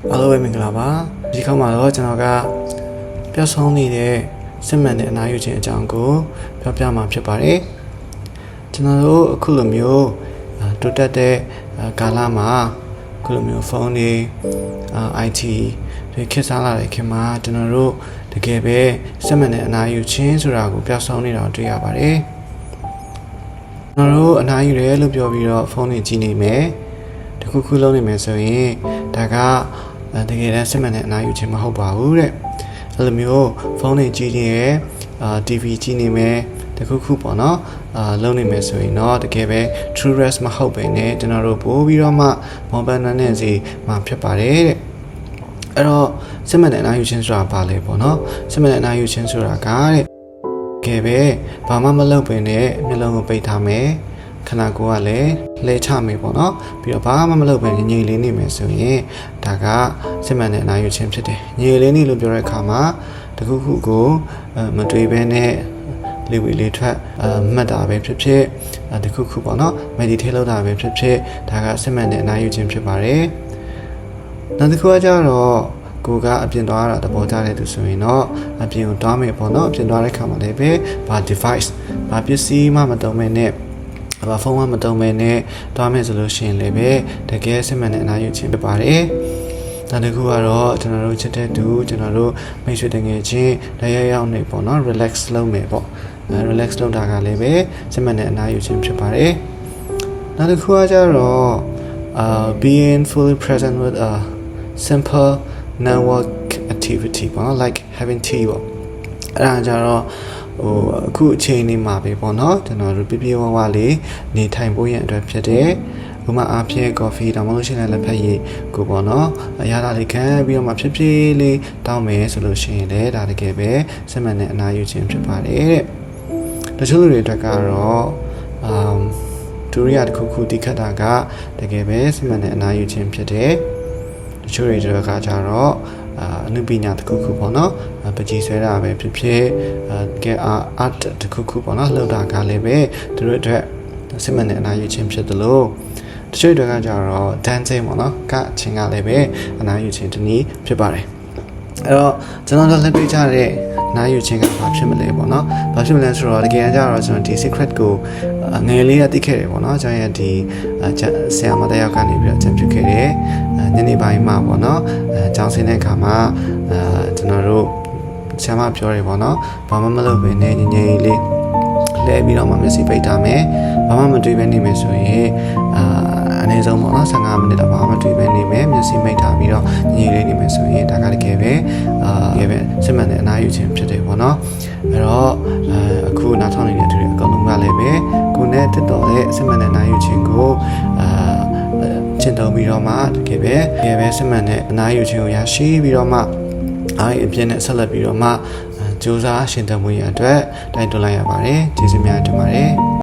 အားလုံးပဲမင်္ဂလာပါဒီခေါက်မှာတော့ကျွန်တော်ကပျောက်ဆုံးနေတဲ့စစ်မှန်တဲ့အနားယူခြင်းအကြောင်းကိုပြောပြမှာဖြစ်ပါတယ်ကျွန်တော်တို့အခုလိုမျိုးတိုးတက်တဲ့ကာလမှာအခုလိုမျိုးဖုန်းတွေ IT တွေခေတ်စားလာတဲ့ခင်မှာကျွန်တော်တို့တကယ်ပဲစစ်မှန်တဲ့အနားယူခြင်းဆိုတာကိုပျောက်ဆုံးနေတာတွေ့ရပါတယ်ကျွန်တော်တို့အနားယူရဲလို့ပြောပြီးတော့ဖုန်းတွေကြည့်နေမယ်တခုခုလုံးနေမယ်ဆိုရင်ဒါကတကယ်တမ်းစစ်မှန်တဲ့အနားယူခြင်းမဟုတ်ပါဘူးတဲ့အဲ့လိုမျိုးဖုန်းတွေကြည့်နေရTV ကြည့်နေမယ်တခုခုပေါ့နော်လုံးနေမယ်ဆိုရင်တော့တကယ်ပဲ true rest မဟုတ်ပဲねကျွန်တော်တို့ပို့ပြီးတော့မှမော်ဘန်နနဲ့စီမှာဖြစ်ပါတယ်တဲ့အဲ့တော့စစ်မှန်တဲ့အနားယူခြင်းဆိုတာဘာလဲပေါ့နော်စစ်မှန်တဲ့အနားယူခြင်းဆိုတာကတဲ့တကယ်ပဲဘာမှမလုပ်ပင်နဲ့မျက်လုံးကိုပိတ်ထားမယ်ခန္ဓာကိုယ်ကလည်းလဲချမယ်ပေါ့နော်ပြီးတော့ဘာမှမလုပ်ဘဲငြိမ်လေးနေမယ်ဆိုရင်ဒါကစစ်မှန်တဲ့အနားယူခြင်းဖြစ်တယ်ငြိမ်လေးနေလို့ပြောတဲ့အခါမှာတခုခုကိုမတွေးဘဲနဲ့လေးဝေလေးထွက်မှတ်တာပဲဖြစ်ဖြစ်တခုခုပေါ့နော် meditate လုပ်တာပဲဖြစ်ဖြစ်ဒါကစစ်မှန်တဲ့အနားယူခြင်းဖြစ်ပါတယ်နောက်တစ်ခုကကြတော့ကိုကအပြင်သွားတာတဘောကြတဲ့သူဆိုရင်တော့အပြင်ကိုတွားမယ်ပေါ့နော်အပြင်သွားတဲ့ခါမှာလည်းပဲဘာ device ဘာပစ္စည်းမှမတုံးမဲနဲ့ဖုန်းမတုံးမဲနဲ့တွားမယ်ဆိုလို့ရှိရင်လည်းပဲတကယ်စစ်မှန်တဲ့အနားယူခြင်းဖြစ်ပါတယ်နောက်တစ်ခုကတော့ကျွန်တော်တို့ချစ်တဲ့သူကျွန်တော်တို့မိတ်ဆွေတငယ်ချင်းတရားရောက်နေပေါ့နော် relax လုပ်မယ်ပေါ့relax လုပ်တာကလည်းပဲစစ်မှန်တဲ့အနားယူခြင်းဖြစ်ပါတယ်နောက်တစ်ခုကကျတော့ being fully present with a simple network activity ပေါ့နော် like having tea ပေါ့အဲ့ဒါကြတော့အခုအချိန်လေးမှာပဲပေါ့နော်ကျွန်တော်တို့ပြပြဝဝလေးနေထိုင်ဖို့ရန်အတွက်ဖြစ်တယ်ဥမာအားဖြင့် coffee တောင်းမလို့ရှိရင်လည်းဖက်ရည်ကိုပေါ့နော်အရာလေးခံပြီးတော့မှဖြစ်ဖြစ်လေးတောင်းမယ်ဆိုလို့ရှိရင်လည်းဒါတကယ်ပဲစစ်မှန်တဲ့အနားယူခြင်းဖြစ်ပါတယ်တဲ့တချို့လူတွေအတွက်ကတော့ဒုရိယတစ်ခုခုတိခတ်တာကတကယ်ပဲစစ်မှန်တဲ့အနားယူခြင်းဖြစ်တယ်တချို့တွေအတွက်ကကြတော့အနုပညာတစ်ခုခုပေါ့နော်ပကြီးဆွဲတာပဲဖြစ်ဖြစ်ကဲ art တစ်ခုခုပေါ့နော်လှုပ်တာကလည်းပဲသူတို့အတွက်စစ်မှန်တဲ့အနားယူခြင်းဖြစ်တယ်လို့တချို့တွေကကြတော့ dancing ပေါ့နော်ကအချင်းကလည်းပဲအနားယူခြင်းတနည်းဖြစ်ပါတယ်အဲ့တော့ကျွန်တော်တို့လက်တွေ့ကြတဲ့နားယူခြင်းကဘာဖြစ်မလဲပေါ့နော်ဘာဖြစ်မလဲဆိုတော့တကယ်ကြတော့ကျွန်တော်ဒီ secret ကိုငယ်လေးကသိခဲ့တယ်ပေါ့နော်ကျွန်တော်ရဲ့ဒီဆရာမတယောက်ကနေပြီးတော့ချက်ဖြစ်ခဲ့တယ်ညနေပိုင်းမှာပေါ့နော်ကျောင်းဆင်းတဲ့အခါမှာကျွန်တော်တို့ဆရာမပြောတယ်ပေါ့နော်ဘာမှမလုပ်ဘဲနဲ့ငြိမ်ငြိမ်လေးလဲပြီးတော့မှမျက်စိပိတ်ထားမယ်ဘာမှမတွေးဘဲနေမယ်ဆိုရင်အနည်းဆုံးပေါ့နော်15မိနစ်တော့ဘာမှမတွေးဘဲနေမယ်မျက်စိမိတ်ထားပြီးတော့ငြိမ်လေးနေမယ်ဆိုရင်ဒါကတကယ်ပဲတကယ်ပဲစစ်မှန်တဲ့အနားယူခြင်းဖြစ်တယ်ပေါ့နော်အဲ့တော့အခုနောက်ထောင်နေတဲ့သူတွေအကုန်လုံးကလည်းပဲကိုနဲ့တက်တော်တဲ့စစ်မှန်တဲ့အနားယူခြင်းကိုကျင့်သုံးပြီးတော့မှတကယ်ပဲစစ်မှန်တဲ့အနားယူခြင်းကိုရရှိပြီးတော့မှအားအပြည့်နဲ့ဆက်လက်ပြီးတော့မှစူးစမ်းရှင်သန်မှုရအတွက်တိုက်တွန်းလိုက်ရပါတယ်ကျေးဇူးများတင်ပါတယ်